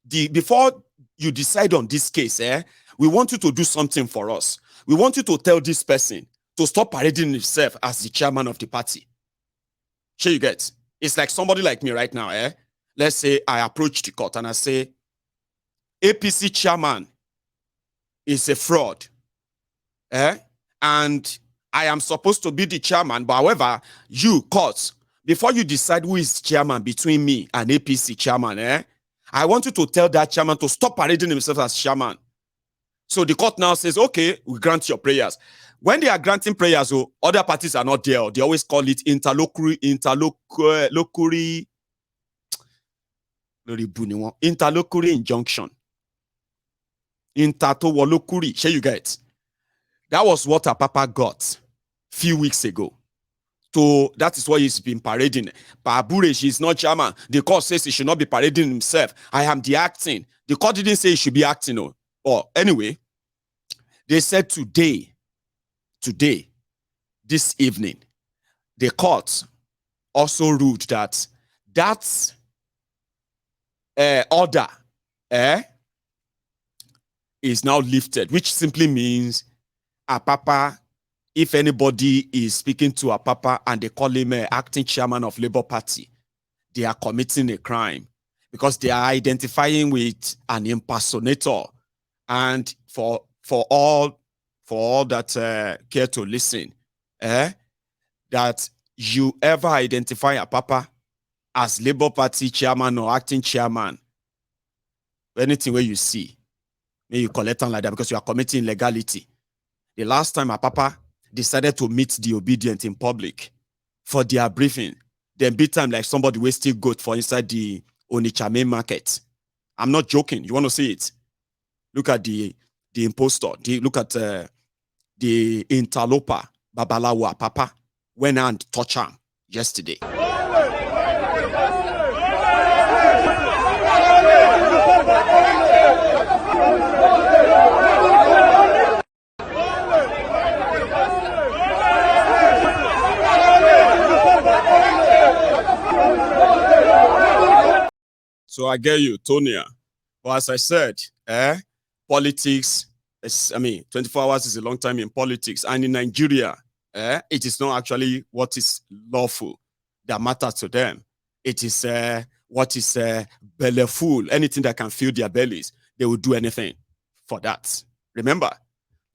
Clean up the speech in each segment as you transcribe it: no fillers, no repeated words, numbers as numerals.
before you decide on this case, we want you to do something for us. We want you to tell this person to stop parading himself as the chairman of the party. Sure, you get? It's like somebody like me right now, Let's say I approach the court and I say, APC chairman is a fraud, and I am supposed to be the chairman, but however, you, court, before you decide who is chairman between me and APC chairman, I want you to tell that chairman to stop parading himself as chairman. So the court now says, okay, we grant your prayers. When they are granting prayers, other parties are not there. They always call it interlocutory injunction. Intertowolokuri. Sure, you get? That was what Apapa got few weeks ago. So that is why he's been parading. Babure, she's not chairman. The court says he should not be parading himself. I am the acting. The court didn't say he should be acting. Or anyway, they said today, this evening, the court also ruled that order is now lifted, which simply means Apapa, if anybody is speaking to Apapa and they call him acting chairman of Labour Party, they are committing a crime because they are identifying with an impersonator. And for all that care to listen, that you ever identify Apapa as Labour Party chairman or acting chairman, anything where you see, may you collect on like that because you are committing illegality. The last time Apapa decided to meet the obedient in public for their briefing, then beat time like somebody wasting goat for inside the Onitsha main market. I'm not joking. You want to see it? Look at the impostor. Look at the interloper, Babalawo Apapa, went and touched him yesterday. So I get you, Tonia. But as I said, politics, 24 hours is a long time in politics. And in Nigeria, it is not actually what is lawful that matters to them. It is what is belly full. Anything that can fill their bellies, they will do anything for that. Remember,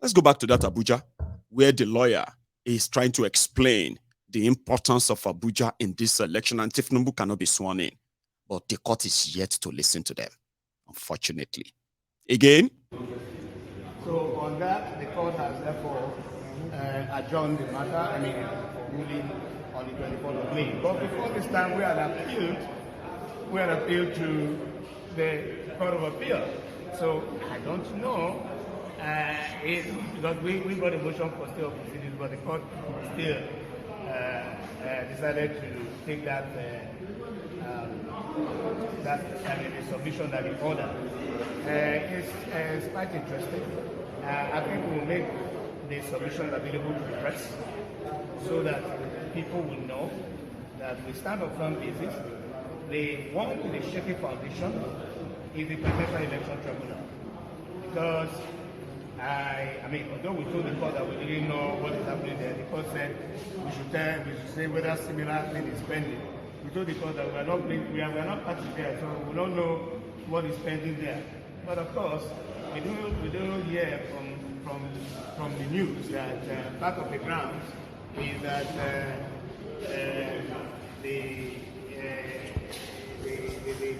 let's go back to that Abuja, where the lawyer is trying to explain the importance of Abuja in this election. And Tifnumbu cannot be sworn in. But the court is yet to listen to them, unfortunately. Again? So on that, the court has therefore adjourned the matter, for ruling on the 24th of May. But before this time, we had appealed to the Court of Appeal. So I don't know, because we got a motion for stay of proceedings, but the court still decided to take that submission that we ordered. It's quite interesting. I think we will make the submission available to the press so that people will know that we stand on firm basis. The one with the shaky foundation is the Presidential Election Tribunal. Because although we told the court that we didn't know what is happening there, the court said we should say whether similar thing is pending. We told the court that we are not party there, so we don't know what is pending there. But of course, we do hear from the news that part of the grounds is that the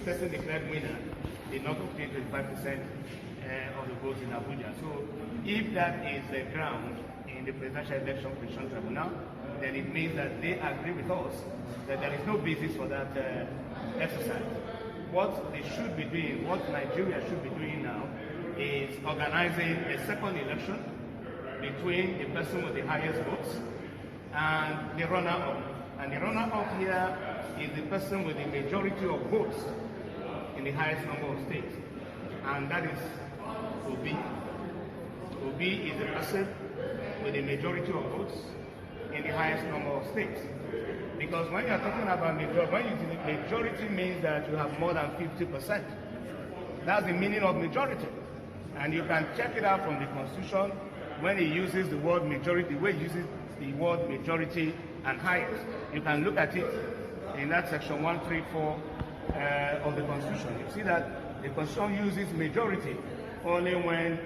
person declared winner did not obtain 25% of the votes in Abuja. So if that is the ground in the Presidential Election Commission Tribunal, then it means that they agree with us that there is no basis for that exercise. What they should be doing, what Nigeria should be doing now, is organizing a second election between the person with the highest votes and the runner-up. And the runner-up here is the person with the majority of votes in the highest number of states. And that is Obi. Obi is the person with the majority of votes in the highest number of states. Because when you are talking about majority, majority means that you have more than 50% That's the meaning of majority. And you can check it out from the Constitution when it uses the word majority, where it uses the word majority and highest. You can look at it in that section 134 of the Constitution. You see that the Constitution uses majority only when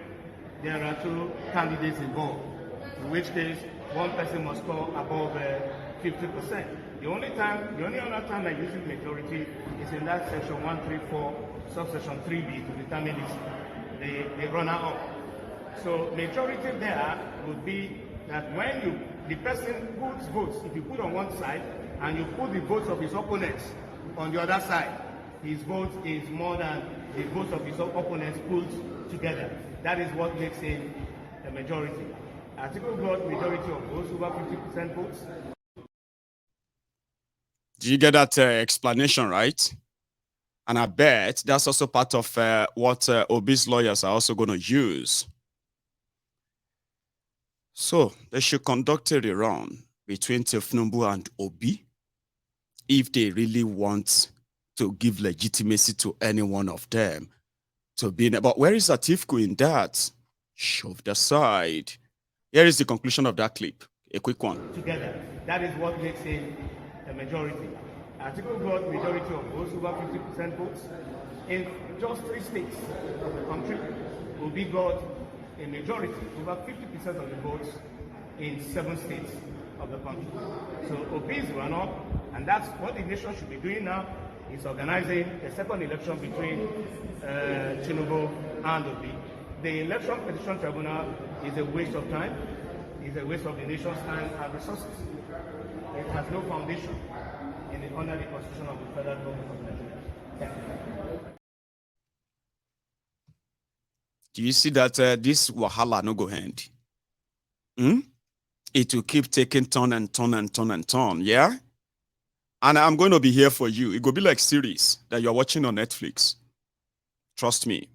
there are two candidates involved, in which case one person must score above 50%. The only other time that uses majority is in that section 134, subsection 3B, to determine the runner-up. So majority there would be that when the person puts votes, if you put on one side and you put the votes of his opponents on the other side, his vote is more than the votes of his opponents put together. That is what makes him a majority. Article got majority of votes, over 50% votes. Do you get that explanation, right? And I bet that's also part of what Obi's lawyers are also going to use. So they should conduct a rerun between Tifnumbu and Obi if they really want to give legitimacy to any one of them to be. But where is Atifku in that? Shoved aside. Here is the conclusion of that clip. A quick one. Together. That is what makes him a majority. Article got majority of votes, over 50% votes. In just 3 states of the country, Obi got a majority, over 50% of the votes in 7 states of the country. So Obi is run up, and that's what the nation should be doing now, is organizing a second election between Tinubu and Obi. The Election Petition Tribunal is a waste of time, is a waste of the nation's time and resources. It has no foundation under the Constitution of the Federal Government of Nigeria. Thank you. Do you see that this wahala no go end? It will keep taking turn and turn and turn and turn, yeah? And I'm going to be here for you. It will be like series that you're watching on Netflix. Trust me,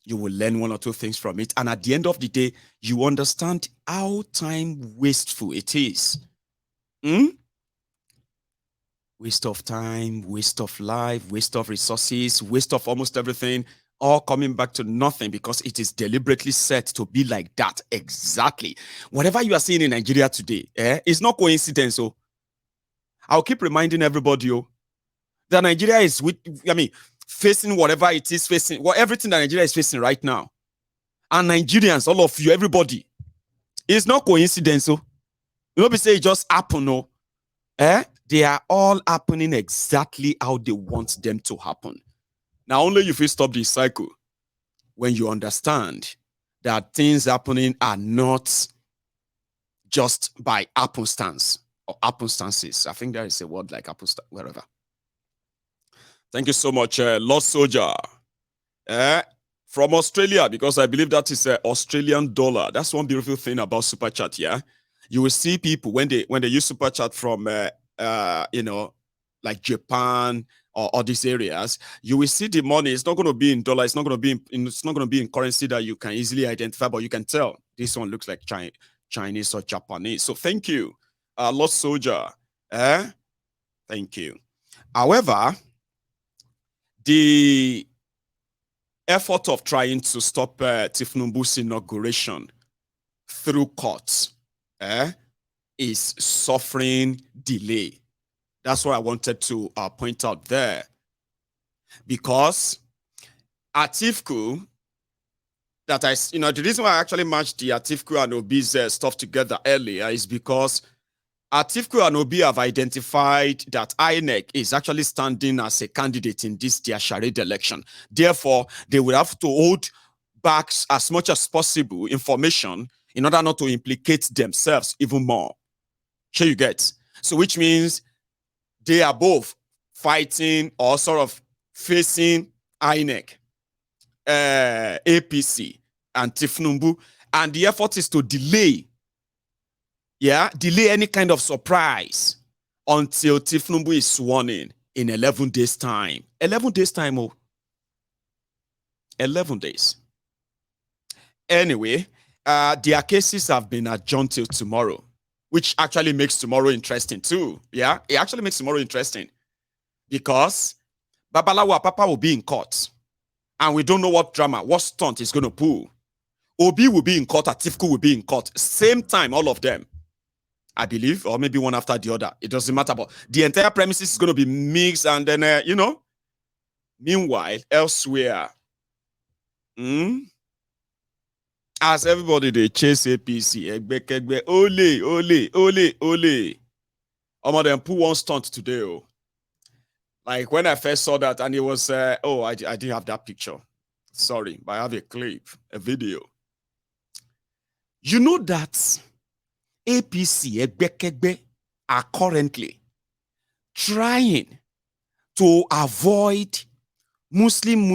you will learn 1 or 2 things from it. And at the end of the day, you understand how time wasteful it is. Waste of time, waste of life, waste of resources, waste of almost everything, all coming back to nothing because it is deliberately set to be like that. Exactly. Whatever you are seeing in Nigeria today, it's not coincidence. So I'll keep reminding everybody that Nigeria is facing whatever it is facing, everything that Nigeria is facing right now. And Nigerians, all of you, everybody, it's not coincidence. So you know, say it just happen, no. They are all happening exactly how they want them to happen. Now, only if you stop this cycle when you understand that things happening are not just by happenstance or happenstances. I think there is a word like happenstance, wherever. Thank you so much, Lost Soldier. From Australia, because I believe that is an Australian dollar. That's one beautiful thing about Super Chat, yeah? You will see people when they use Super Chat from like Japan or these areas, you will see the money. It's not going to be in dollar. It's not going to be in currency that you can easily identify, but you can tell this one looks like Chinese or Japanese. So thank you, Lost Soldier. Thank you. However, the effort of trying to stop Tifnumbu's inauguration through courts is suffering delay. That's what I wanted to point out there. Because Atifku, the reason why I actually matched the Atifku and Obi's stuff together earlier is because Atifku and Obi have identified that INEC is actually standing as a candidate in this their charade election. Therefore, they will have to hold back as much as possible information in order not to implicate themselves even more. Sure you get? So which means they are both fighting or sort of facing INEC, APC, and Tifnumbu. And the effort is to delay any kind of surprise until Tifnumbu is sworn in 11 days' time. 11 days' time, 11 days. Anyway, their cases have been adjourned till tomorrow, which actually makes tomorrow interesting too. Yeah, it actually makes tomorrow interesting because Babalawo Apapa will be in court And we don't know what drama, what stunt he's going to pull. Obi will be in court, Atiku will be in court. Same time, all of them, I believe, or maybe one after the other. It doesn't matter. But the entire premises is going to be mixed. And then, meanwhile, elsewhere, as everybody, they chase APC. Ole. Them put one stunt today. Oh. Like when I first saw that, and it was, I didn't have that picture. Sorry, but I have a clip, a video. You know that APC are currently trying to avoid Muslim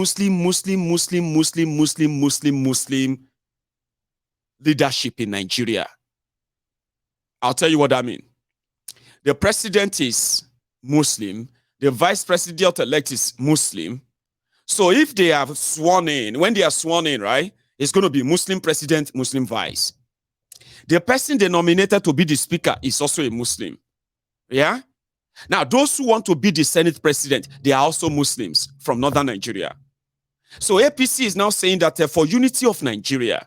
leadership in Nigeria. I'll tell you what I mean. The president is Muslim. The vice president-elect is Muslim. So if they are sworn in, when they are sworn in, right, it's going to be Muslim president, Muslim vice. The person they nominated to be the speaker is also a Muslim. Yeah? Now, those who want to be the Senate president, they are also Muslims from northern Nigeria. So APC is now saying that for unity of Nigeria,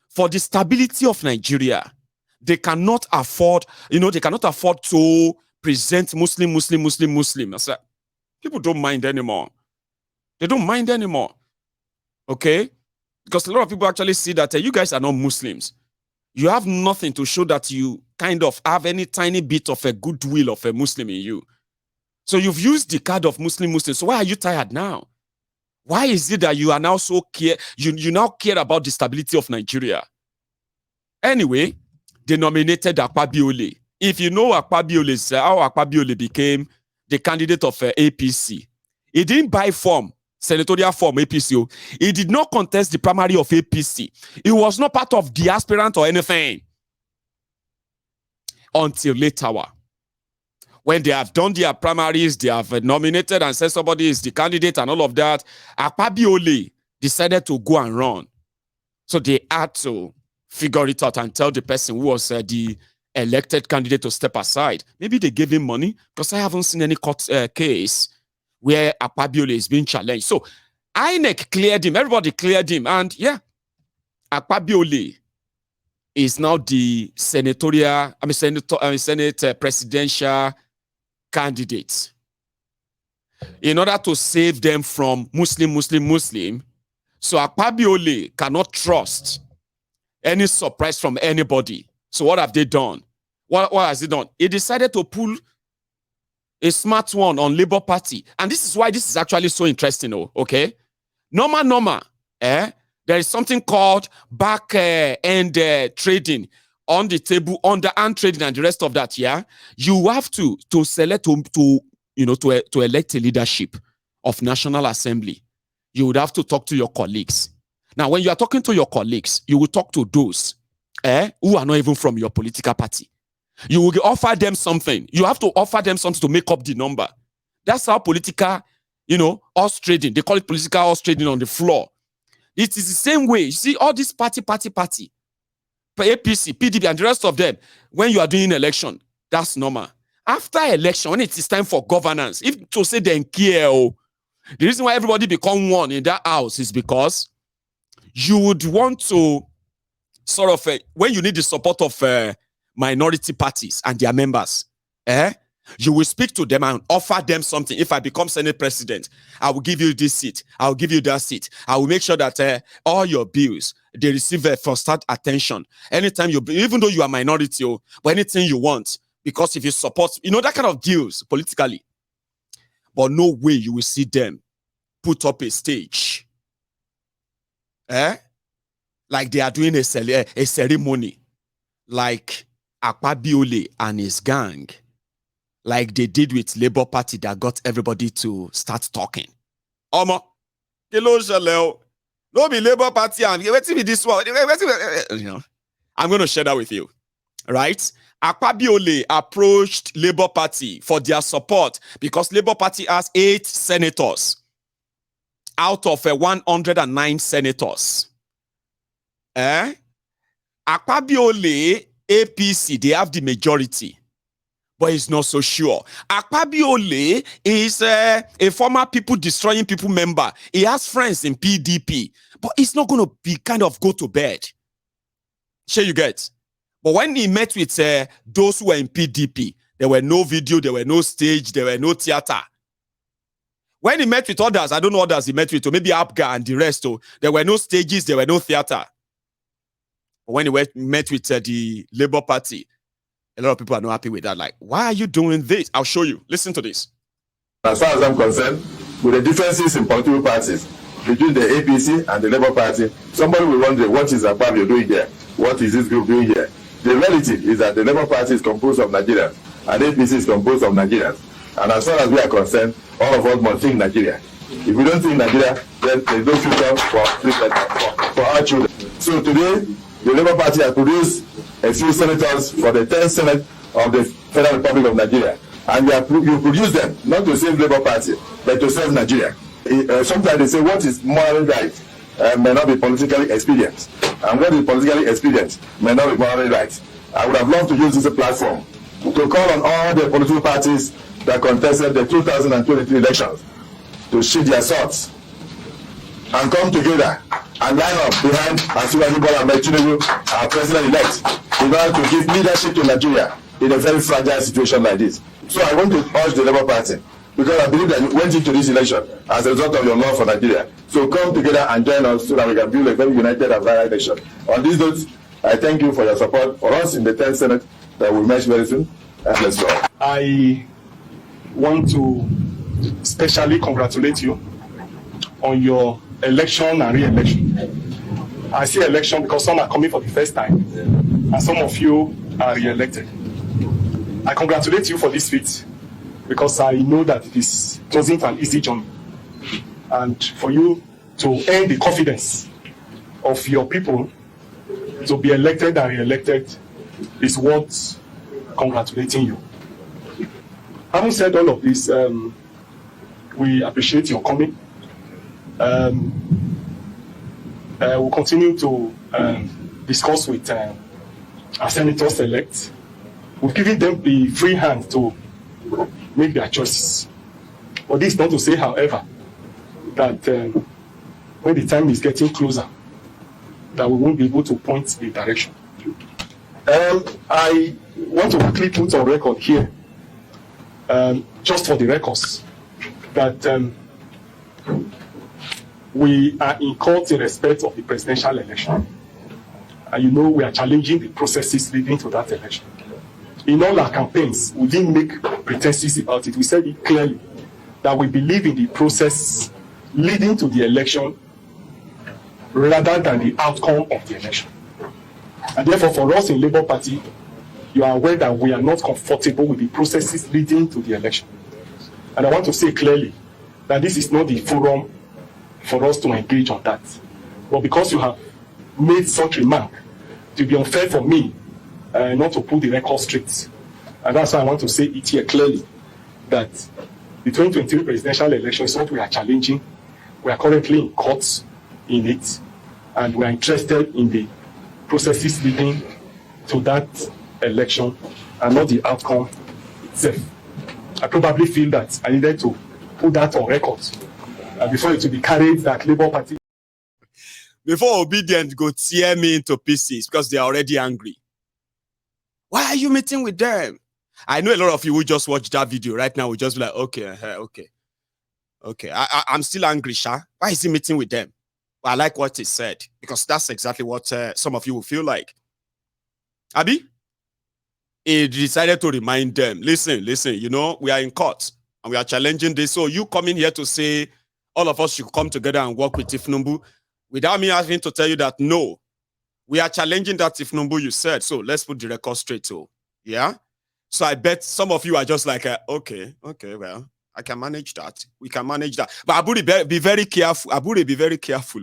for the stability of Nigeria, they cannot afford, to present Muslim. Like, people don't mind anymore. They don't mind anymore. Okay? Because a lot of people actually see that you guys are not Muslims. You have nothing to show that you kind of have any tiny bit of a goodwill of a Muslim in you. So you've used the card of Muslim. So why are you tired now? Why is it that you are now so you now care about the stability of Nigeria? Anyway, they nominated Akpabiole. If you know Akpabiole, how Akpabiole became the candidate of APC, he didn't buy form, senatorial form APC. He did not contest the primary of APC. He was not part of the aspirant or anything until later. When they have done their primaries, they have nominated and said somebody is the candidate and all of that, Akpabiole decided to go and run. So they had to figure it out and tell the person who was the elected candidate to step aside. Maybe they gave him money, because I haven't seen any court case where Akpabiole is being challenged. So INEC cleared him, everybody cleared him, and yeah, Akpabiole is now the Senate presidential candidate. In order to save them from Muslim, so Akpabiole cannot trust any surprise from anybody. So what have they done? What has he done? He decided to pull a smart one on Labour Party. And this is why this is actually so interesting, okay? Normal, there is something called back end trading on the table, underhand trading and the rest of that, yeah? You have to select, to elect a leadership of National Assembly. You would have to talk to your colleagues. Now, when you are talking to your colleagues, you will talk to those who are not even from your political party. You will offer them something. You have to offer them something to make up the number. That's how political, horse trading. They call it political horse trading on the floor. It is the same way. You see, all this party, APC, PDP, and the rest of them, when you are doing election, that's normal. After election, when it is time for governance, if to say they care, the reason why everybody become one in that house is because you would want to sort of, when you need the support of minority parties and their members, you will speak to them and offer them something. If I become Senate president, I will give you this seat. I will give you that seat. I will make sure that all your bills, they receive first-hand attention. Anytime even though you are minority, but anything you want, because if you support, that kind of deals politically. But no way you will see them put up a stage. Like they are doing a ceremony. Like Akpabiole and his gang. Like they did with Labour Party that got everybody to start talking. No be Labour Party and this one. I'm going to share that with you. Right? Akpabiole approached Labour Party for their support because Labour Party has 8 senators out of 109 senators. Akpabiole, APC, they have the majority. but he's not so sure. Akpabiole is a former people destroying people member. He has friends in PDP, but he's not going to be kind of go to bed. Sure you get. But when he met with those who were in PDP, there were no video, there were no stage, there were no theater. When he met with others, I don't know others he met with, or maybe Apga and the rest, there were no stages, there were no theater. But when he met with the Labour Party, a lot of people are not happy with that. Like, why are you doing this? I'll show you. Listen to this. As far as I'm concerned, with the differences in political parties between the APC and the Labour Party, somebody will wonder, what is Apapa doing here? What is this group doing here? The reality is that the Labour Party is composed of Nigerians and APC is composed of Nigerians. And as far as we are concerned, all of us must think Nigeria. If we don't think Nigeria, then there's no future for our children. So today, the Labour Party has produced a few senators for the 10th Senate of the Federal Republic of Nigeria. And you produce them, not to save Labour Party, but to save Nigeria. Sometimes they say what is morally right may not be politically expedient. And what is politically expedient may not be morally right. I would have loved to use this platform to call on all the political parties that contested the 2023 elections to sheath their swords and come together and line up behind Asiwaju Bola Ahmed Tinubu, our president-elect, in order to give leadership to Nigeria in a very fragile situation like this. So I want to urge the Labour Party, because I believe that you went into this election as a result of your love for Nigeria. So come together and join us so that we can build a very united and vibrant nation. On this note, I thank you for your support for us in the 10th Senate that we'll meet very soon. And let's go. I want to specially congratulate you on your election and re-election. I say election because some are coming for the first time and some of you are re-elected. I congratulate you for this feat because I know that it wasn't an easy journey. And for you to earn the confidence of your people to be elected and re-elected is worth congratulating you. Having said all of this, we appreciate your coming. We'll continue to discuss with our senators-elect. We've given them the free hand to make their choices. But this is not to say, however, that when the time is getting closer, that we won't be able to point the direction. I want to quickly put on record here, just for the records, that we are in court in respect of the presidential election. And you know we are challenging the processes leading to that election. In all our campaigns, we didn't make pretenses about it. We said it clearly that we believe in the process leading to the election rather than the outcome of the election. And therefore, for us in Labour Party, you are aware that we are not comfortable with the processes leading to the election. And I want to say clearly that this is not the forum for us to engage on that. But because you have made such remark, it will be unfair for me not to put the record straight. And that's why I want to say it here clearly, that the 2023 presidential election is what we are challenging. We are currently in courts in it, and we are interested in the processes leading to that election and not the outcome itself. I probably feel that I needed to put that on record before it will be carried that Labour Party. Before obedient go tear me into pieces because they are already angry. Why are you meeting with them? I know a lot of you will just watch that video right now. Will just be like, okay. I'm still angry, Sha. Why is he meeting with them? Well, I like what he said because that's exactly what some of you will feel like. Abi, he decided to remind them, listen, you know, we are in court and we are challenging this. So you coming here to say all of us should come together and work with Tifnumbu without me having to tell you that, no, we are challenging that Tifnumbu you said. So let's put the record straight. So, yeah. So I bet some of you are just like, okay, well, I can manage that. We can manage that. But Aburi, be very careful. Aburi, be very careful.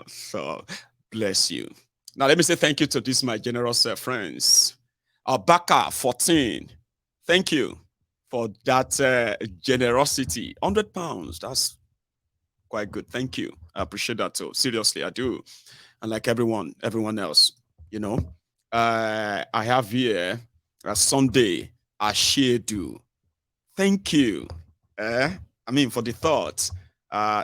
So, bless you. Now, let me say thank you to these, my generous friends. Abaka 14. Thank you for that generosity. £100. That's quite good. Thank you. I appreciate that too. Seriously, I do. And like everyone else, you know. I have here Sunday Ashedu. Thank you. I mean, for the thought.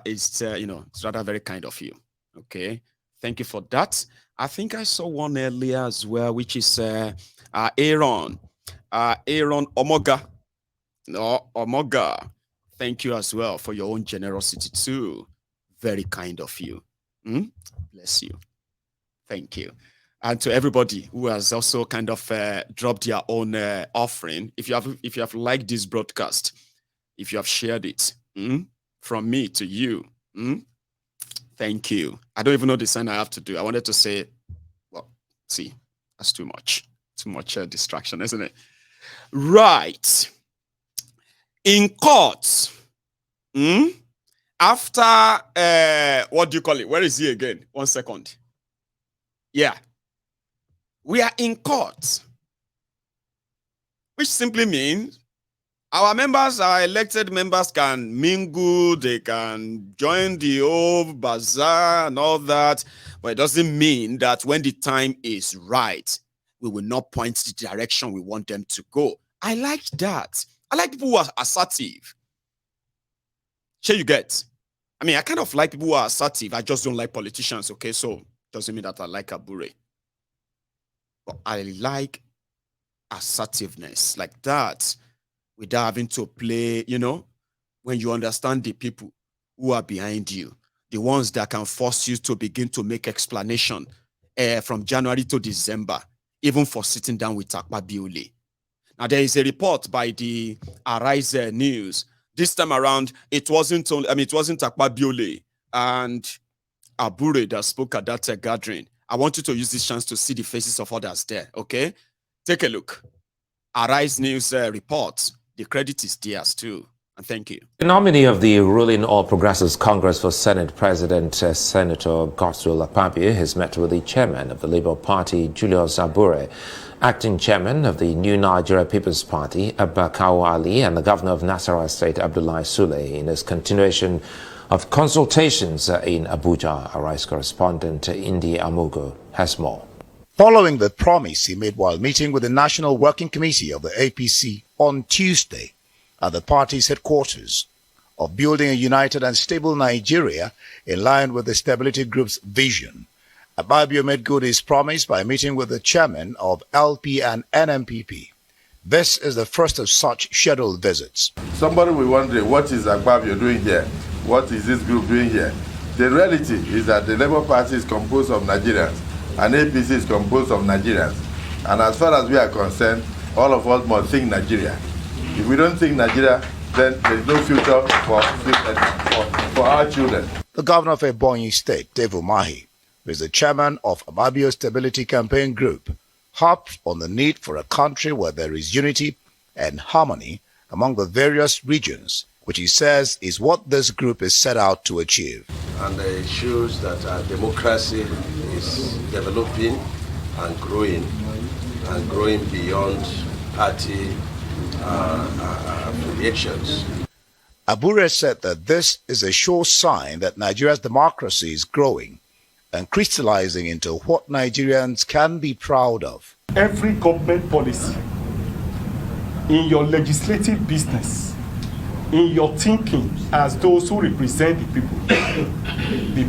It's it's rather very kind of you. Okay, thank you for that. I think I saw one earlier as well, which is Aaron. Aaron Omoga. No, Omoga. Thank you as well for your own generosity too. Very kind of you. Bless you. Thank you. And to everybody who has also kind of dropped their own offering, if you have liked this broadcast, if you have shared it, from me to you, thank you. I don't even know the sign I have to do. I wanted to say, well, see, that's too much distraction, isn't it? Right. In court, after what do you call it? Where is he again? 1 second. Yeah. We are in court, which simply means our members, our elected members, can mingle, they can join the old bazaar and all that, but it doesn't mean that when the time is right, we will not point the direction we want them to go. I like that. I like people who are assertive. Sure, you get. I mean, I kind of like people who are assertive. I just don't like politicians, okay? So doesn't mean that I like Abure. But I like assertiveness like that without having to play, when you understand the people who are behind you, the ones that can force you to begin to make explanation from January to December, even for sitting down with Akpa Biole. Now, there is a report by the Arise News. This time around, it wasn't Akpa Biole and Abure that spoke at that gathering. I want you to use this chance to see the faces of others there, okay? Take a look. Arise News reports. The credit is theirs too. And thank you. The nominee of the ruling All Progressives Congress for Senate President, Senator Godswill Akpabio, has met with the chairman of the Labour Party, Julius Abure, acting chairman of the New Nigeria People's Party, Abba Kawu Ali, and the governor of Nasarawa State, Abdullahi Sule, in his continuation of consultations in Abuja. Arise correspondent Indi Amugo has more. Following the promise he made while meeting with the National Working Committee of the APC on Tuesday at the party's headquarters of building a united and stable Nigeria in line with the Stability Group's vision, Akpabio made good his promise by meeting with the chairman of LP and NMPP. This is the first of such scheduled visits. Somebody will wonder, what is Akpabio doing here? What is this group doing here? The reality is that the Labour Party is composed of Nigerians and APC is composed of Nigerians. And as far as we are concerned, all of us must think Nigeria. If we don't think Nigeria, then there is no future for our children. The governor of Ebonyi State, Dave Umahi, who is the chairman of Akpabio's Stability Campaign Group, harped on the need for a country where there is unity and harmony among the various regions, which he says is what this group is set out to achieve. And it shows that our democracy is developing and growing beyond party affiliations. Abure said that this is a sure sign that Nigeria's democracy is growing and crystallizing into what Nigerians can be proud of. Every government policy, in your legislative business, in your thinking as those who represent the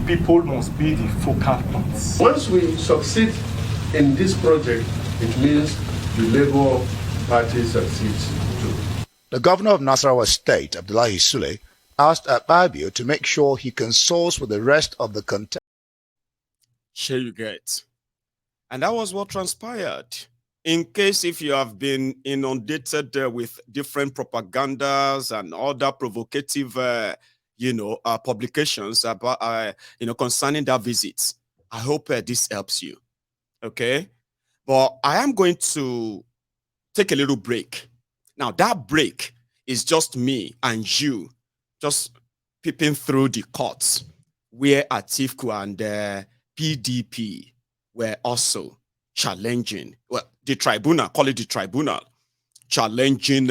people must be the focal points. Once we succeed in this project, it means the Labour Party succeeds too. The governor of Nasarawa State, Abdullahi Sule, asked Akpabio to make sure he consults with the rest of the contestants. Sure you get. And that was what transpired. In case if you have been inundated with different propagandas and other provocative, publications about, concerning that visit, I hope this helps you. Okay? But I am going to take a little break. Now, that break is just me and you just peeping through the courts where Atiku and PDP were also challenging, the tribunal, call it the tribunal, challenging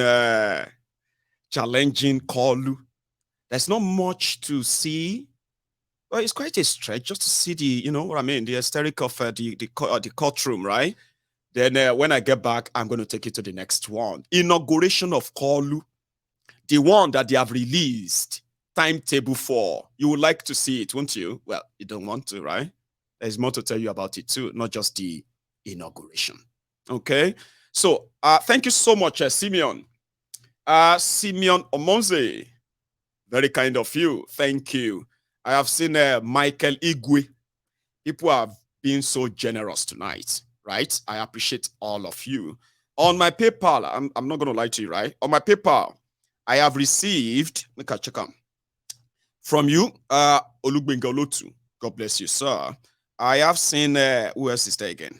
Kolu. There's not much to see. Well, it's quite a stretch just to see the, the hysteric of the courtroom, right? Then when I get back, I'm going to take you to the next one. Inauguration of Kolu, the one that they have released timetable for. You would like to see it, won't you? Well, you don't want to, right? There's more to tell you about it too, not just the inauguration. Okay? So, thank you so much, Simeon. Simeon Omonze, very kind of you. Thank you. I have seen Michael Igwe. People have been so generous tonight, right? I appreciate all of you. On my PayPal, I'm not going to lie to you, right? On my PayPal, I have received, look at check on, from you, Olugbenga Olotu. God bless you, sir. I have seen, who else is there again?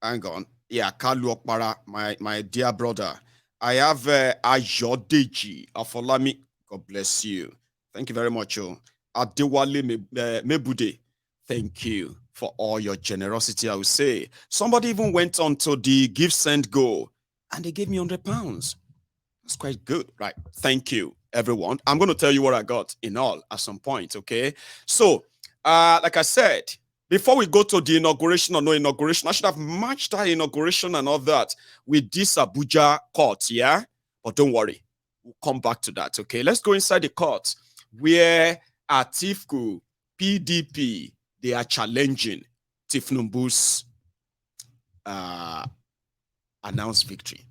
Hang on. Yeah, Kalu Okpara, my dear brother. I have Ayodeji Afolami. God bless you. Thank you very much. Adewale Mebude. Thank you for all your generosity, I would say. Somebody even went on to the Give, Send, Go, and they gave me £100. That's quite good, right? Thank you, everyone. I'm going to tell you what I got in all at some point, okay? So, like I said, before we go to the inauguration or no inauguration, I should have matched that inauguration and all that with this Abuja court, yeah? But don't worry, we'll come back to that, okay? Let's go inside the court where Atiku, PDP, they are challenging Tifnumbu's announced victory,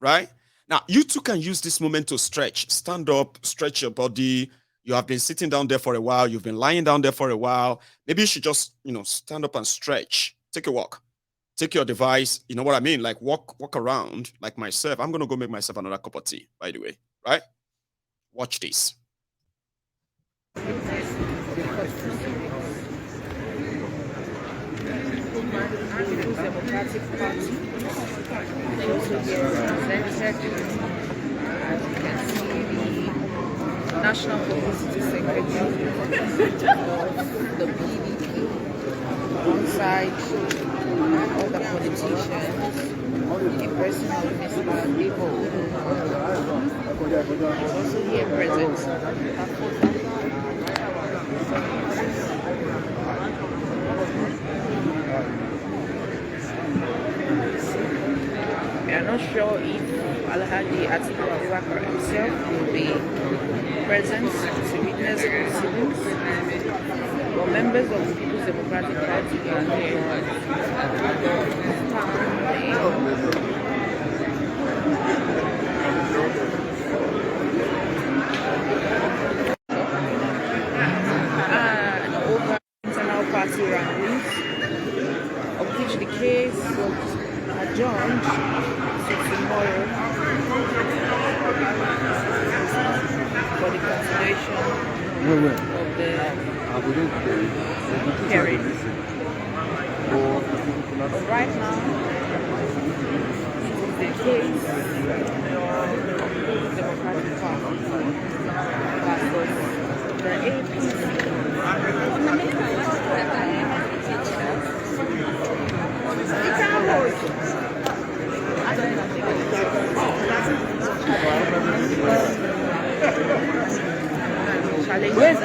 right? Now, you too can use this moment to stretch, stand up, stretch your body. You have been sitting down there for a while. You've been lying down there for a while. Maybe you should just, stand up and stretch. Take a walk. Take your device. You know what I mean? Like walk around like myself. I'm going to go make myself another cup of tea, by the way, right? Watch this. People's Democratic Party. Also here represented, as you can see, the National Publicity Secretary of the PDP, alongside other politicians, the person of Mr. Debo is also here present. We are not sure if Alhaji Atiku Abubakar himself will be present to witness the proceedings, but members of the People's Democratic Party are here and over internal party ramblings, of which the case was adjourned to tomorrow for the consideration of the hearing. But right now, it is the case of the Democratic Party versus the APC.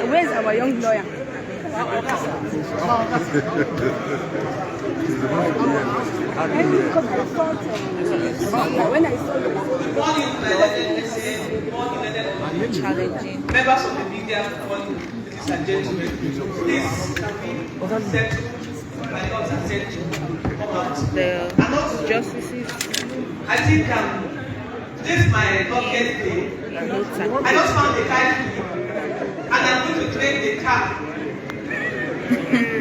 Where's our young lawyer? When I saw challenging members of the media, ladies and gentlemen, please can we set the justices. I think this is my bucket day. I just found the car key and I'm going to trade the car.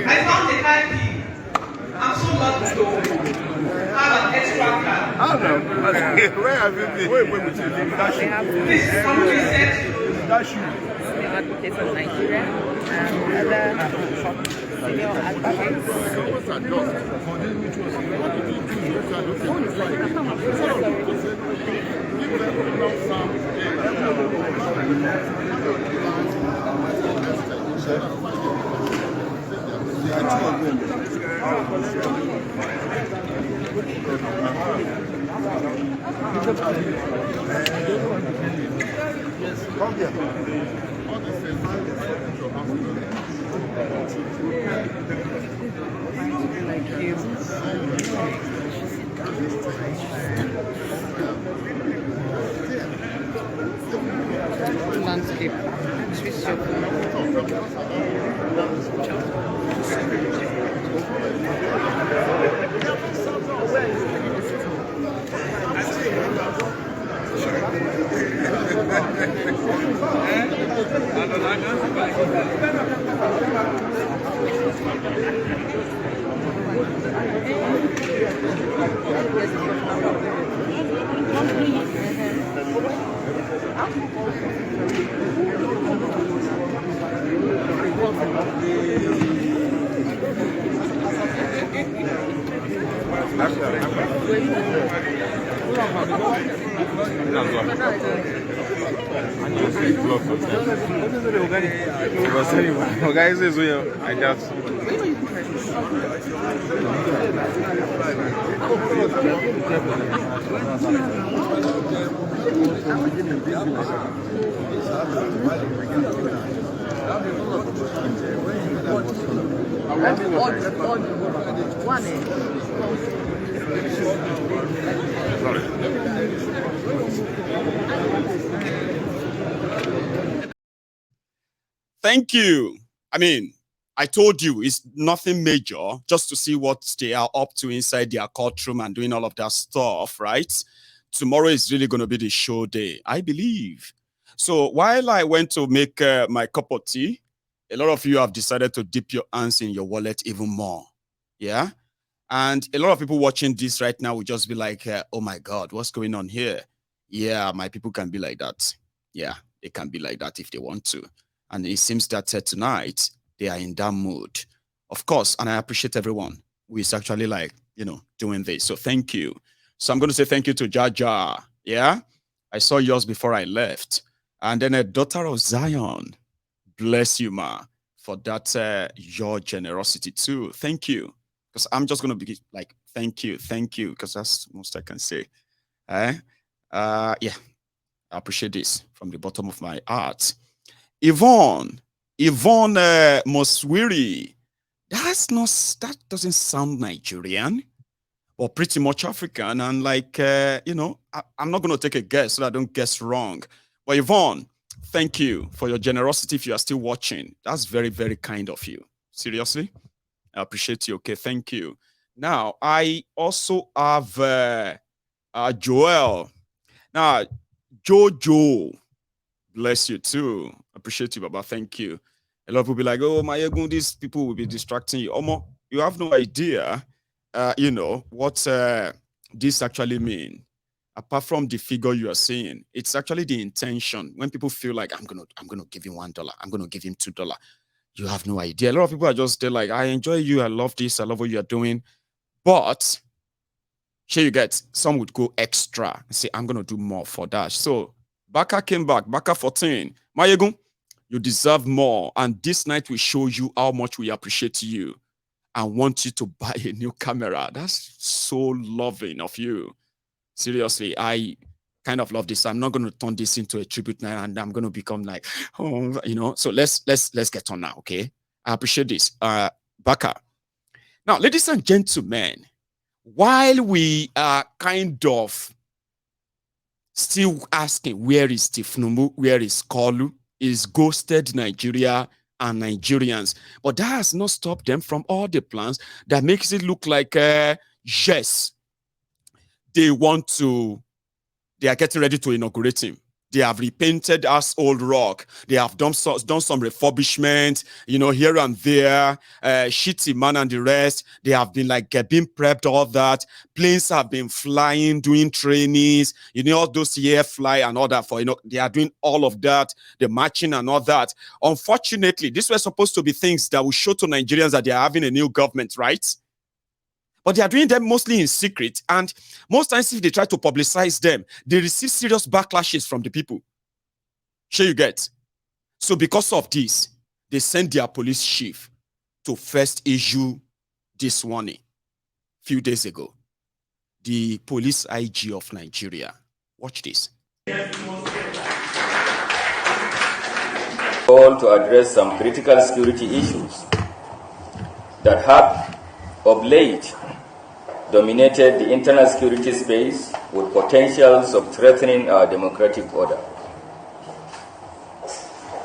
I found the car key. I'm so lucky to have an extra car. Where have you been? Wait. Please, somebody said That's you. Advocates of Nigeria and other senior advocates. Come here. Landscape. Switch your Thank you. I mean, I told you it's nothing major, just to see what they are up to inside their courtroom and doing all of that stuff, right? Tomorrow is really going to be the show day, I believe. So while I went to make my cup of tea, a lot of you have decided to dip your hands in your wallet even more. Yeah. And a lot of people watching this right now will just be like, oh my God, what's going on here? Yeah, my people can be like that. Yeah, they can be like that if they want to. And it seems that tonight they are in that mood. Of course, and I appreciate everyone who is actually like, doing this. So thank you. So I'm going to say thank you to Jaja. Yeah, I saw yours before I left. And then a daughter of Zion. Bless you, ma, for that, your generosity too. Thank you. Because I'm just going to be like, thank you, because that's most I can say. Yeah, I appreciate this from the bottom of my heart. Yvonne Moswiri, that doesn't sound Nigerian, or pretty much African. And like, I'm not going to take a guess so that I don't guess wrong. But Yvonne, thank you for your generosity. If you are still watching, that's very, very kind of you. Seriously, I appreciate you. Okay, thank you. Now, I also have Joel. Now, Jojo, bless you too. Appreciate you, Baba. Thank you. A lot of people be like, oh, my ego, these people will be distracting you. Omo, you have no idea, what this actually mean. Apart from the figure you are seeing, it's actually the intention. When people feel like I'm gonna give him $1, I'm gonna give him $2. You have no idea. A lot of people are just there like, I enjoy you, I love this, I love what you are doing. But here you get, some would go extra and say, I'm gonna do more for that. So Baka came back, Baka 14. Mayegun, you deserve more. And this night we show you how much we appreciate you and want you to buy a new camera. That's so loving of you. Seriously, I kind of love this. I'm not going to turn this into a tribute now and I'm going to become like, so let's get on now, okay? I appreciate this. Baka. Now, ladies and gentlemen, while we are kind of still asking where is Tifnumu, where is Kolu, is ghosted Nigeria and Nigerians, but that has not stopped them from all the plans that makes it look like, yes, they are getting ready to inaugurate him. They have repainted us Old Rock. They have done some refurbishment, here and there. Shitty Man and the rest. They have been like being prepped, all that. Planes have been flying, doing trainings, all those air fly and all that they are doing all of that, the marching and all that. Unfortunately, these were supposed to be things that will show to Nigerians that they are having a new government, right? But they are doing them mostly in secret. And most times, if they try to publicize them, they receive serious backlashes from the people. Sure you get. So because of this, they sent their police chief to first issue this warning a few days ago. The police IG of Nigeria. Watch this. All to address some critical security issues that have of late dominated the internal security space with potentials of threatening our democratic order.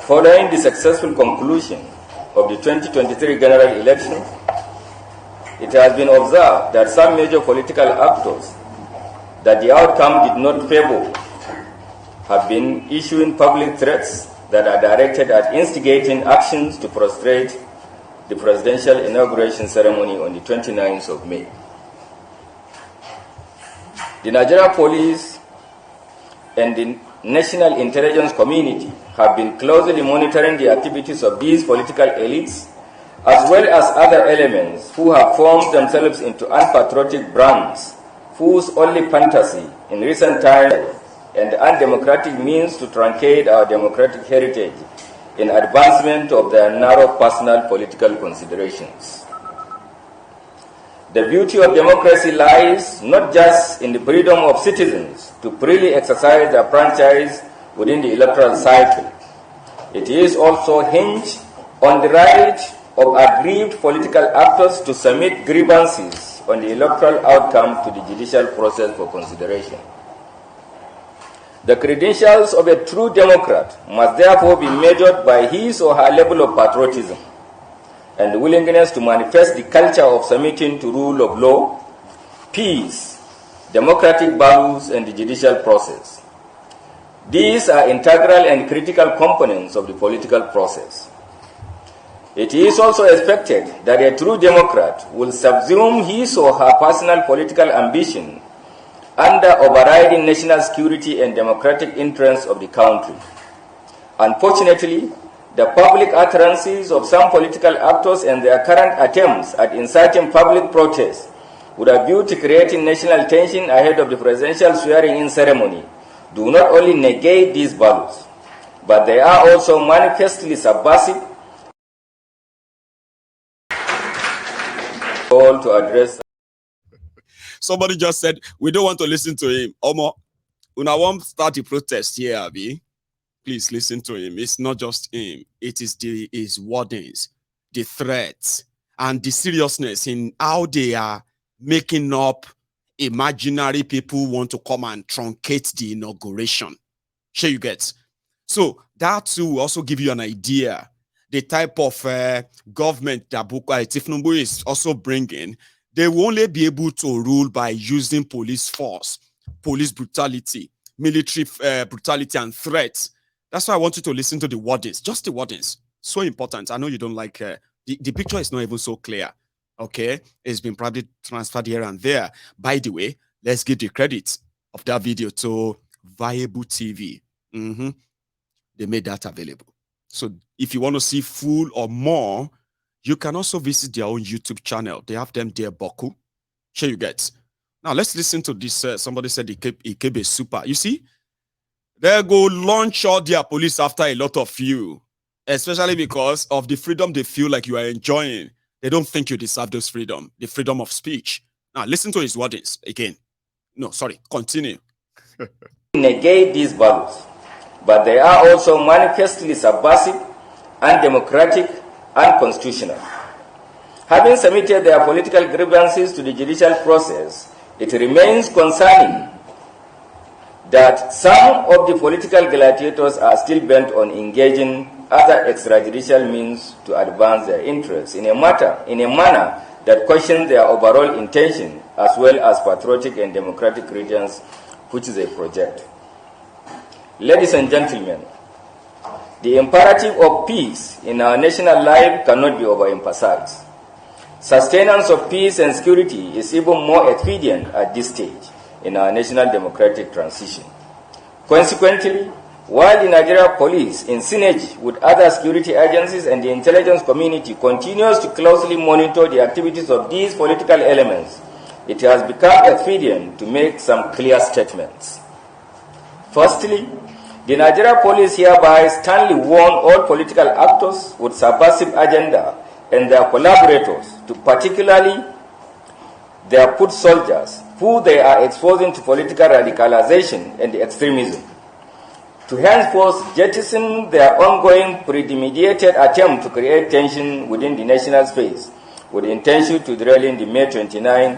Following the successful conclusion of the 2023 general election, it has been observed that some major political actors that the outcome did not favor have been issuing public threats that are directed at instigating actions to frustrate the presidential inauguration ceremony on the 29th of May. The Nigeria Police and the National Intelligence Community have been closely monitoring the activities of these political elites as well as other elements who have formed themselves into unpatriotic brands whose only fantasy in recent times and undemocratic means to truncate our democratic heritage in advancement of their narrow personal political considerations. The beauty of democracy lies not just in the freedom of citizens to freely exercise their franchise within the electoral cycle. It is also hinged on the right of aggrieved political actors to submit grievances on the electoral outcome to the judicial process for consideration. The credentials of a true democrat must therefore be measured by his or her level of patriotism and willingness to manifest the culture of submitting to rule of law, peace, democratic values, and the judicial process. These are integral and critical components of the political process. It is also expected that a true democrat will subsume his or her personal political ambition under overriding national security and democratic interests of the country. Unfortunately, the public utterances of some political actors and their current attempts at inciting public protest with a view to creating national tension ahead of the presidential swearing-in ceremony do not only negate these values, but they are also manifestly subversive to address. Somebody just said, we don't want to listen to him. Omo, una want start the protest here, Abi. Please listen to him. It's not just him. It is his wordings, the threats, and the seriousness in how they are making up imaginary people who want to come and truncate the inauguration. Sure you get. So that too will also give you an idea the type of government that Tifnumbu is also bringing. They will only be able to rule by using police force, police brutality, military brutality, and threats. That's why I want you to listen to the wordings, just the wordings. So important. I know you don't like the picture is not even so clear. Okay, it's been probably transferred here and there. By the way, let's give the credit of that video to Viable TV. They made that available. So if you want to see full or more, you can also visit their own YouTube channel. They have them there, Boku. Sure you get. Now let's listen to this. Somebody said Ikebe super. You see, they go launch all their police after a lot of you, especially because of the freedom they feel like you are enjoying. They don't think you deserve those freedom, the freedom of speech. Now listen to his wordings again. No, sorry, continue. Negate these values, but they are also manifestly subversive, undemocratic, unconstitutional. Having submitted their political grievances to the judicial process, it remains concerning that some of the political gladiators are still bent on engaging other extrajudicial means to advance their interests in a manner that questions their overall intention as well as patriotic and democratic regions which they project. Ladies and gentlemen, the imperative of peace in our national life cannot be overemphasized. Sustenance of peace and security is even more expedient at this stage in our national democratic transition. Consequently, while the Nigeria Police, in synergy with other security agencies and the intelligence community, continues to closely monitor the activities of these political elements, it has become expedient to make some clear statements. Firstly, the Nigeria Police hereby sternly warn all political actors with subversive agenda and their collaborators, to particularly their foot soldiers, who they are exposing to political radicalization and extremism, to henceforth jettison their ongoing premeditated attempt to create tension within the national space with the intention to derail the May 29,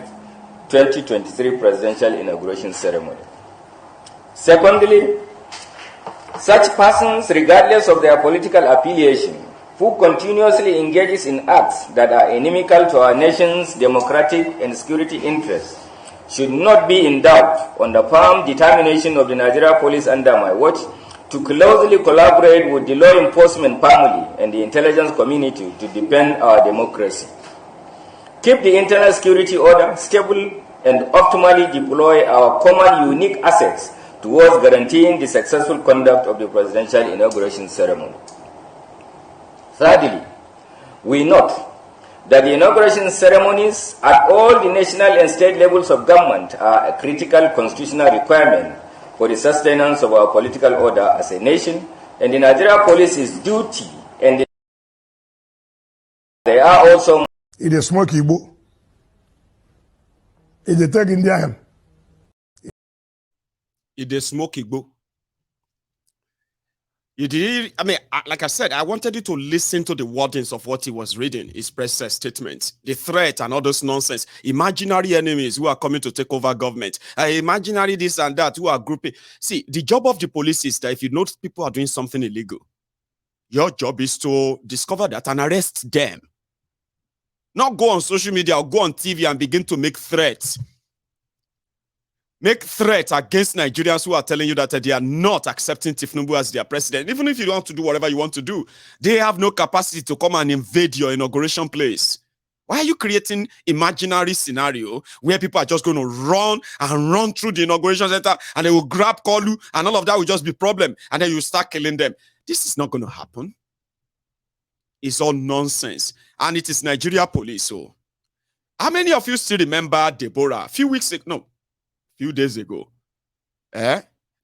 2023 presidential inauguration ceremony. Secondly, such persons, regardless of their political affiliation, who continuously engages in acts that are inimical to our nation's democratic and security interests, should not be in doubt on the firm determination of the Nigeria Police under my watch to closely collaborate with the law enforcement family and the intelligence community to defend our democracy. Keep the internal security order stable and optimally deploy our common unique assets towards guaranteeing the successful conduct of the presidential inauguration ceremony. Thirdly, we note that the inauguration ceremonies at all the national and state levels of government are a critical constitutional requirement for the sustenance of our political order as a nation, and the Nigeria Police's duty, and they are also... It is smoke Igbo. It is take Indian. It is smoke Igbo. You did, I mean, like I said, I wanted you to listen to the wordings of what he was reading, his press statement, the threat and all those nonsense, imaginary enemies who are coming to take over government, imaginary this and that who are grouping. See, the job of the police is that if you know people are doing something illegal, your job is to discover that and arrest them. Not go on social media or go on TV and begin to make threats. Make threats against Nigerians who are telling you that they are not accepting Tinubu as their president. Even if you want to do whatever you want to do, they have no capacity to come and invade your inauguration place. Why are you creating imaginary scenario where people are just going to run and run through the inauguration center and they will grab Kolu and all of that will just be problem and then you start killing them? This is not going to happen. It's all nonsense. And it is Nigeria Police. So, how many of you still remember Deborah? A few days ago,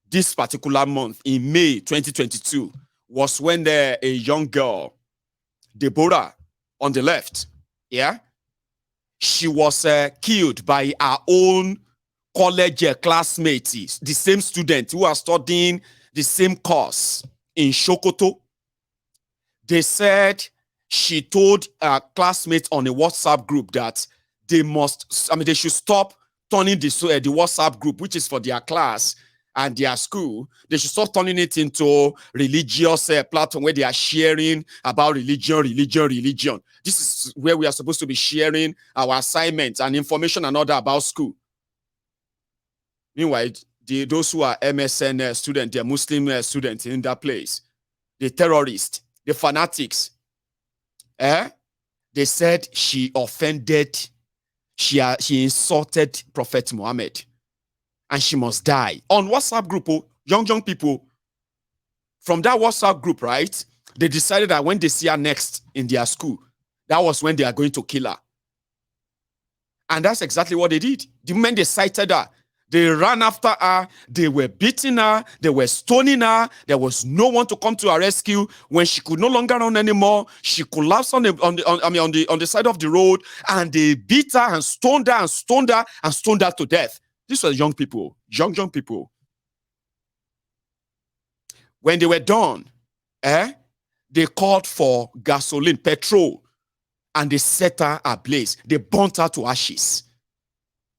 this particular month in May 2022 was when a young girl, Deborah, on the left, she was killed by her own college classmates, the same student who are studying the same course in Sokoto. They said she told her classmates on a WhatsApp group that they should stop turning the WhatsApp group, which is for their class and their school, they should start turning it into religious platform where they are sharing about religion. This is where we are supposed to be sharing our assignments and information and other about school. Meanwhile, those who are MSN students, they're Muslim students in that place, the terrorists, the fanatics, they said she offended. She insulted Prophet Muhammad and she must die. On WhatsApp group, young people from that WhatsApp group, right? They decided that when they see her next in their school, that was when they are going to kill her. And that's exactly what they did. The moment they sighted her, they ran after her, they were beating her, they were stoning her. There was no one to come to her rescue. When she could no longer run anymore, she collapsed on the side of the road, and they beat her and stoned her and stoned her and stoned her to death. These were young people, young people. When they were done, they called for gasoline, petrol, and they set her ablaze. They burnt her to ashes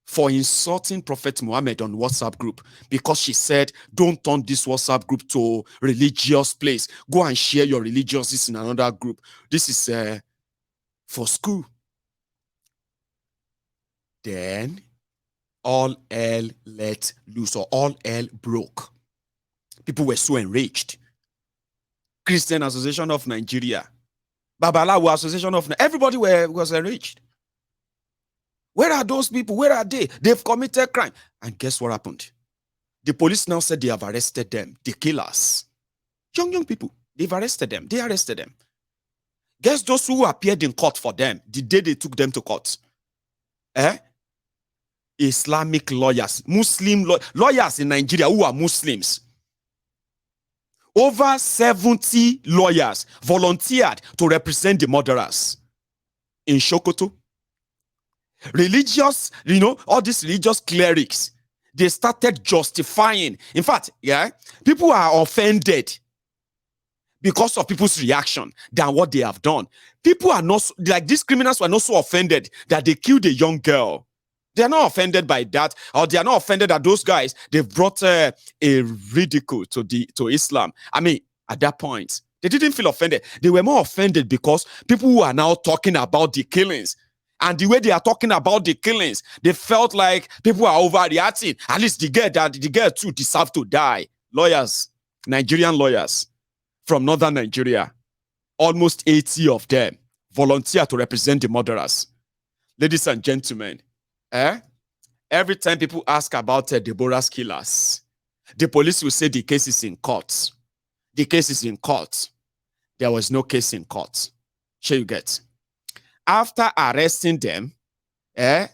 for insulting Prophet Muhammad on WhatsApp group, because she said, don't turn this WhatsApp group to religious place. Go and share your religious in another group. This is for school. Then all hell let loose, or all hell broke. People were so enraged. Christian Association of Nigeria, Babalawo Association of Nigeria, everybody was enraged. Where are those people? Where are they? They've committed crime. And guess what happened? The police now said they have arrested them, the killers. Young people, they've arrested them. They arrested them. Guess those who appeared in court for them, the day they took them to court? Islamic lawyers, Muslim lawyers in Nigeria who are Muslims. Over 70 lawyers volunteered to represent the murderers in Sokoto. Religious, all these religious clerics, They started justifying. In fact, yeah, people are offended because of people's reaction than what they have done. People are not, like these criminals were not so offended that they killed a young girl. They are not offended by that, or they are not offended that those guys, they've brought a ridicule to Islam. I mean, at that point, they didn't feel offended. They were more offended because people who are now talking about the killings, and the way they are talking about the killings, they felt like people are overreacting. At least the girl too deserved to die. Lawyers, Nigerian lawyers from northern Nigeria, almost 80 of them volunteer to represent the murderers. Ladies and gentlemen, every time people ask about Deborah's killers, the police will say the case is in court. The case is in court. There was no case in court. Sure you get. After arresting them, 3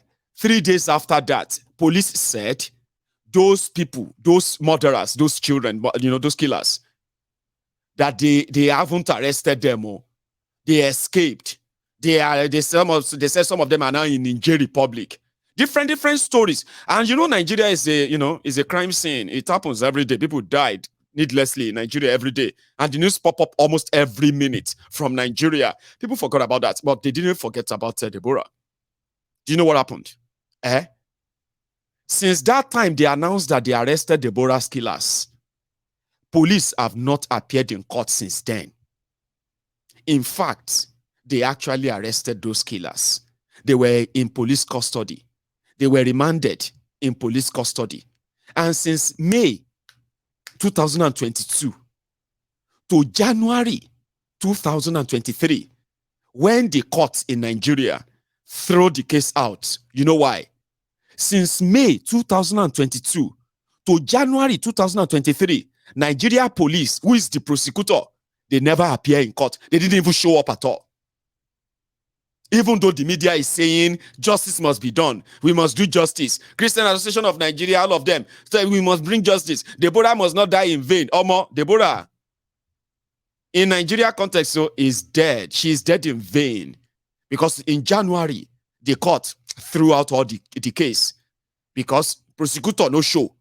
days after that, police said those people, those murderers, those children, those killers, that they haven't arrested them. They escaped. They said some of them are now in Niger Republic. Different stories. And Nigeria is a crime scene. It happens every day. People died needlessly in Nigeria every day. And the news pop up almost every minute from Nigeria. People forgot about that, but they didn't forget about Deborah. Do you know what happened? Since that time, they announced that they arrested Deborah's killers. Police have not appeared in court since then. In fact, they actually arrested those killers. They were in police custody. They were remanded in police custody. And since May 2022 to January 2023, when the courts in Nigeria throw the case out, you know why? Since May 2022 to January 2023, Nigeria police, who is the prosecutor, they never appear in court. They didn't even show up at all. Even though the media is saying justice must be done, we must do justice. Christian Association of Nigeria, all of them, say we must bring justice. Deborah must not die in vain. Deborah, in Nigeria context, is dead. She is dead in vain. Because in January, the court threw out all the case. Because prosecutor no show.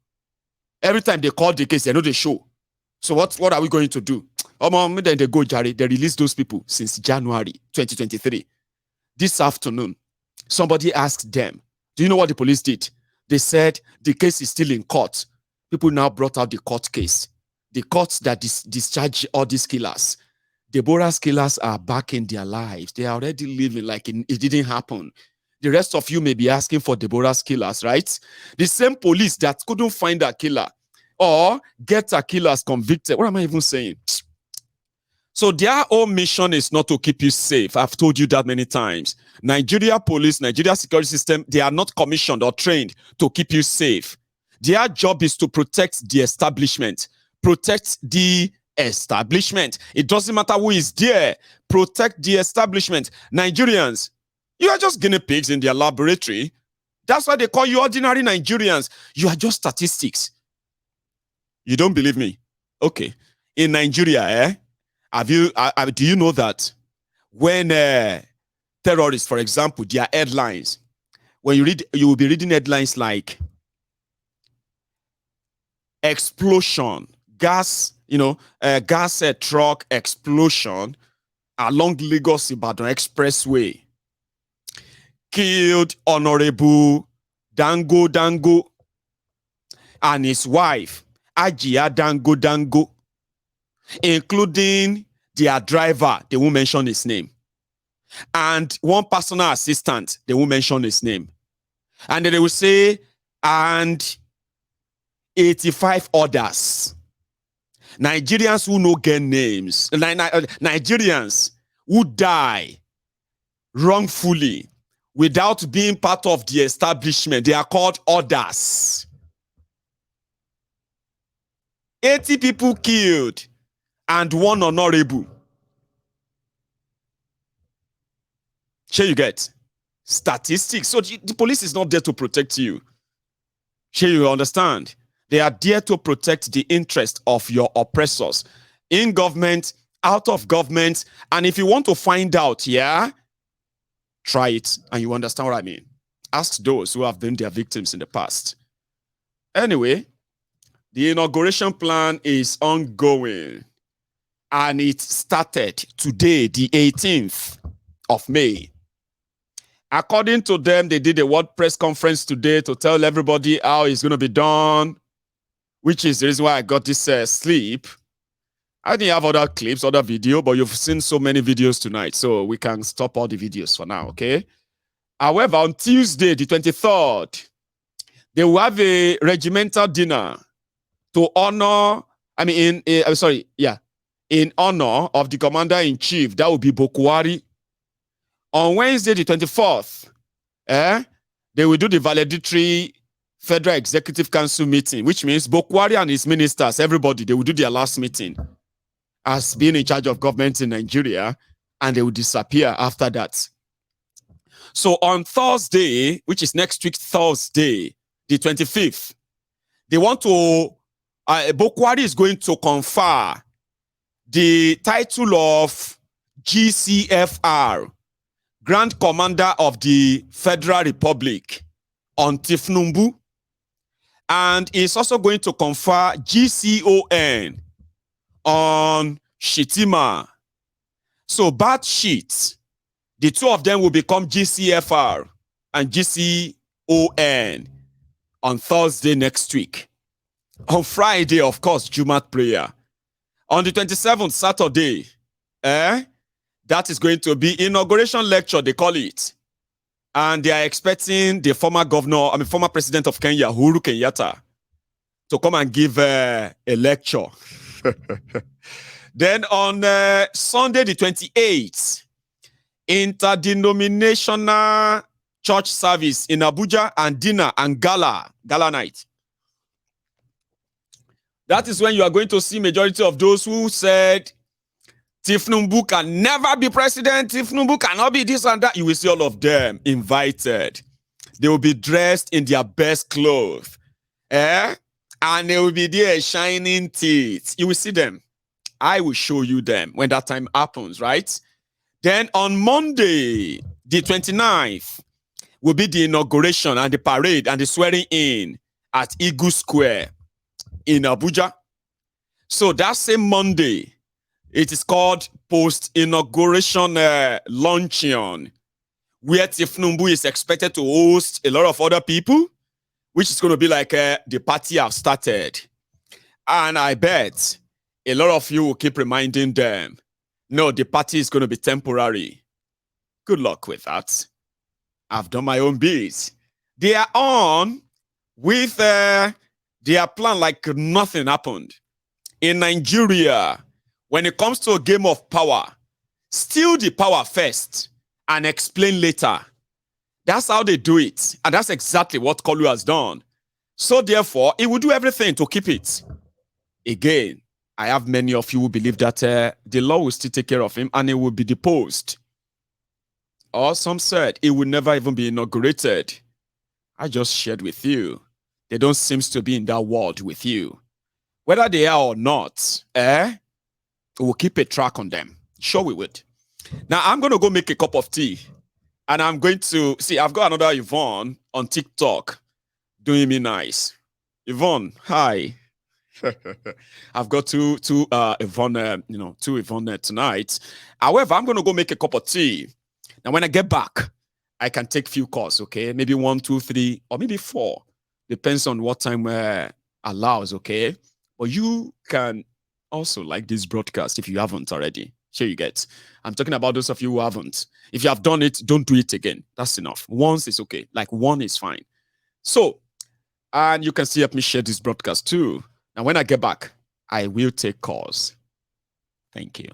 Every time they call the case, they know they show. So what are we going to do? Then they go, Jerry. They released those people since January 2023. This afternoon, somebody asked them, do you know what the police did? They said the case is still in court. People now brought out the court case. The courts that discharge all these killers. Deborah's killers are back in their lives. They are already living like it didn't happen. The rest of you may be asking for Deborah's killers, right? The same police that couldn't find a killer or get a killers convicted. What am I even saying? So their whole mission is not to keep you safe. I've told you that many times. Nigeria police, Nigeria security system, they are not commissioned or trained to keep you safe. Their job is to protect the establishment. Protect the establishment. It doesn't matter who is there. Protect the establishment. Nigerians, you are just guinea pigs in their laboratory. That's why they call you ordinary Nigerians. You are just statistics. You don't believe me? Okay. In Nigeria, do you know that when terrorists, for example, their headlines, when you will be reading headlines like explosion, gas truck explosion along Lagos-Ibadan Expressway, killed Honorable Dango and his wife, Ajia Dango, including their driver, they won't mention his name, and one personal assistant, they won't mention his name. And then they will say, and 85 others. Nigerians who no get names, Nigerians who die wrongfully without being part of the establishment, they are called others. 80 people killed and one honorable. Sure you get statistics. So the police is not there to protect you. Sure you understand? They are there to protect the interest of your oppressors in government, out of government. And if you want to find out, try it and you understand what I mean. Ask those who have been their victims in the past. Anyway, the inauguration plan is ongoing, and it started today, the 18th of May. According to them, they did a word press conference today to tell everybody how it's going to be done, which is the reason why I got this sleep. I didn't have other clips, other video, but you've seen so many videos tonight, so we can stop all the videos for now, okay? However, on Tuesday, the 23rd, they will have a regimental dinner to honor, in honor of the commander-in-chief. That will be Bokwari. On Wednesday, the 24th, they will do the valedictory Federal Executive Council meeting, which means Bokwari and his ministers, everybody, they will do their last meeting as being in charge of government in Nigeria, and they will disappear after that. So on Thursday, which is next week, Thursday, the 25th, they want to, Bokwari is going to confer the title of GCFR, Grand Commander of the Federal Republic, on Tifnumbu, and is also going to confer GCON on Shitima. So Bat Sheet, the two of them will become GCFR and GCON on Thursday next week. On Friday, of course, Jumat prayer. On the 27th, Saturday, that is going to be inauguration lecture, they call it. And they are expecting the former president of Kenya, Uhuru Kenyatta, to come and give a lecture. Then on Sunday, the 28th, interdenominational church service in Abuja, and dinner and gala night. That is when you are going to see majority of those who said Tifnumbu can never be president, Tifnumbu cannot be this and that. You will see all of them invited. They will be dressed in their best clothes. And they will be there shining teeth. You will see them. I will show you them when that time happens, right? Then on Monday, the 29th, will be the inauguration and the parade and the swearing in at Eagle Square in Abuja. So that same Monday, it is called post-inauguration luncheon, where Tifnumbu is expected to host a lot of other people, which is going to be like the party I've started. And I bet a lot of you will keep reminding them, no, the party is going to be temporary. Good luck with that. I've done my own bit. They are on with their plan like nothing happened. In Nigeria, when it comes to a game of power, steal the power first and explain later. That's how they do it. And that's exactly what Kolu has done. So therefore, he will do everything to keep it. Again, I have many of you who believe that the law will still take care of him and he will be deposed. Or some said he will never even be inaugurated. I just shared with you. They don't seem to be in that world with you. Whether they are or not, we'll keep a track on them. Sure we would. Now, I'm going to go make a cup of tea. And I'm going to... See, I've got another Yvonne on TikTok doing me nice. Yvonne, hi. I've got two Yvonne, two Yvonne tonight. However, I'm going to go make a cup of tea. Now, when I get back, I can take few calls, okay? Maybe 1, 2, 3, or maybe 4. Depends on what time allows, okay? But you can also like this broadcast if you haven't already. Sure you get. I'm talking about those of you who haven't. If you have done it, don't do it again. That's enough. Once is okay. Like 1 is fine. So, and you can still help me share this broadcast too. Now, when I get back, I will take calls. Thank you.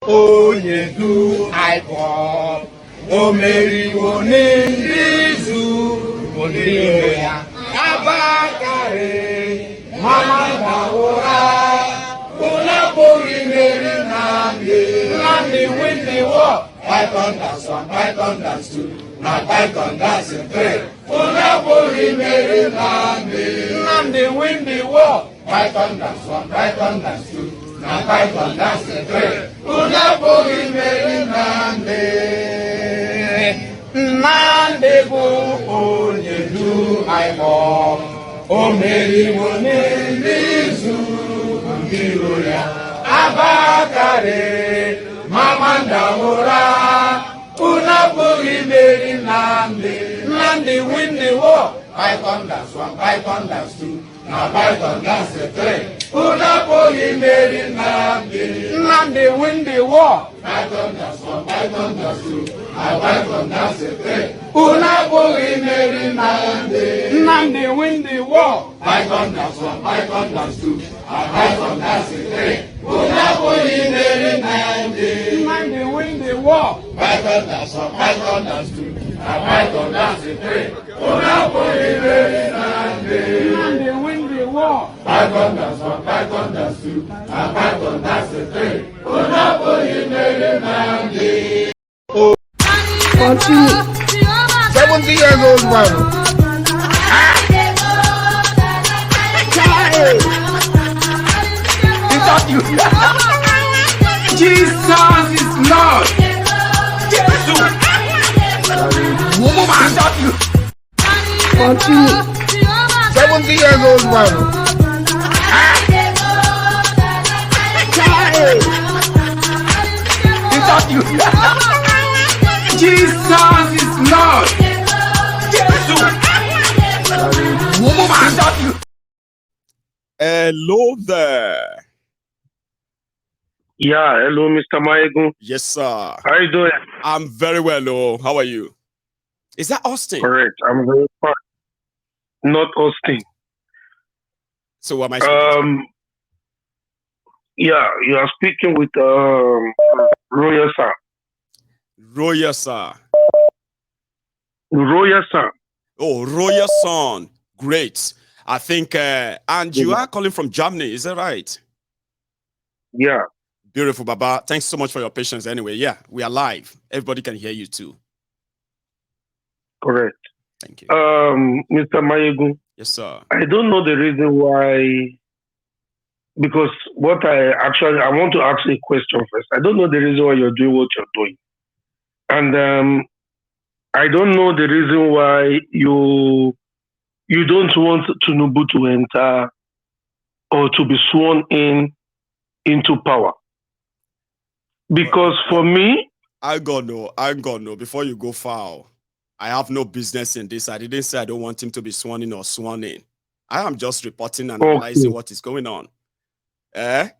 Onye du aịkọ o meriwo n'izu onye ya abakarị mama na ụra ụra pụrụ imeri Nnamdi win the war. Python dance 1, Python dance 2, na Python dance 3. Ụra pụrụ imeri Nnamdi win the war. Python dance 1, Python dance 2. na Python that's the trade. Unapoli meri nande, nande bu onyedu aimo, o meri wone nizu biroya, abakare, mamanda ora, unapoli meri nande, nande win the war. Python that's one, Python that's two, now Python that's the three. Unapoli meri nande, nande win the war. Python that's one, Python that's two, now Python that's the three. Unapoli meri nande, nande win the war. Python that's one, Python that's two, now Python that's the three. Unapoli meri nande, nande win the war. Python that's one, Python that's two, now Python that's the three. Unapoli meri nande, nande win the war. Python that's one, Python that's two, now Python that's the three. Unapoli meri nande. 70 years old man. Is that you? Jesus is Lord. Jesus. Is that you? 70 years old man. Is that you? Jesus is Lord. Jesus. Is that you? Hello there. Yeah, hello, Mr. Maegun. Yes, sir. How are you doing? I'm very well. Oh, how are you? Is that Austin? Correct. I'm very fine. Not Austin. So what am I speaking to? Yeah, you are speaking with Royal Sir. Royal Sir. Royal Sir. Oh, Royal Son. Great. I think, and you are calling from Germany, is that right? Yeah. Beautiful, Baba. Thanks so much for your patience anyway. Yeah, we are live. Everybody can hear you too. Correct. Thank you. Mr. Maegun. Yes, sir. I don't know the reason why, because I want to ask you a question first. I don't know the reason why you're doing what you're doing. And I don't know the reason why you don't want Tinubu to enter or to be sworn into power. Because for me, I got no. Before you go far, I have no business in this. I didn't say I don't want him to be sworn in or sworn in. I am just reporting and analyzing what is going on. Okay,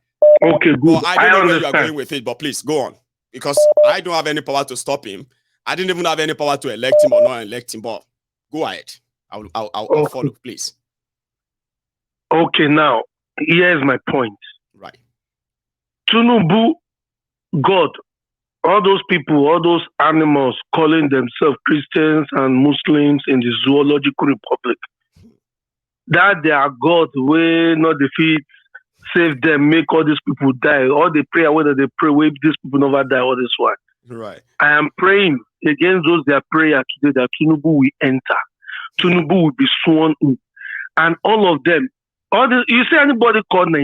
good. Well, I don't know where you are understand. going with it, but please go on. Because I don't have any power to stop him. I didn't even have any power to elect him or not elect him, but go ahead. I'll follow, please. Okay, now, here's my point. Right. Tinubu, God, all those people, all those animals calling themselves Christians and Muslims in the zoological republic, that they are God will not defeat, save them, make all these people die. All the prayer, whether they pray, wait, these people never die, all this one. Right. I am praying against those their prayer today that Tinubu will enter. Tinubu will be sworn in. And all of them, you see anybody called Nigeria?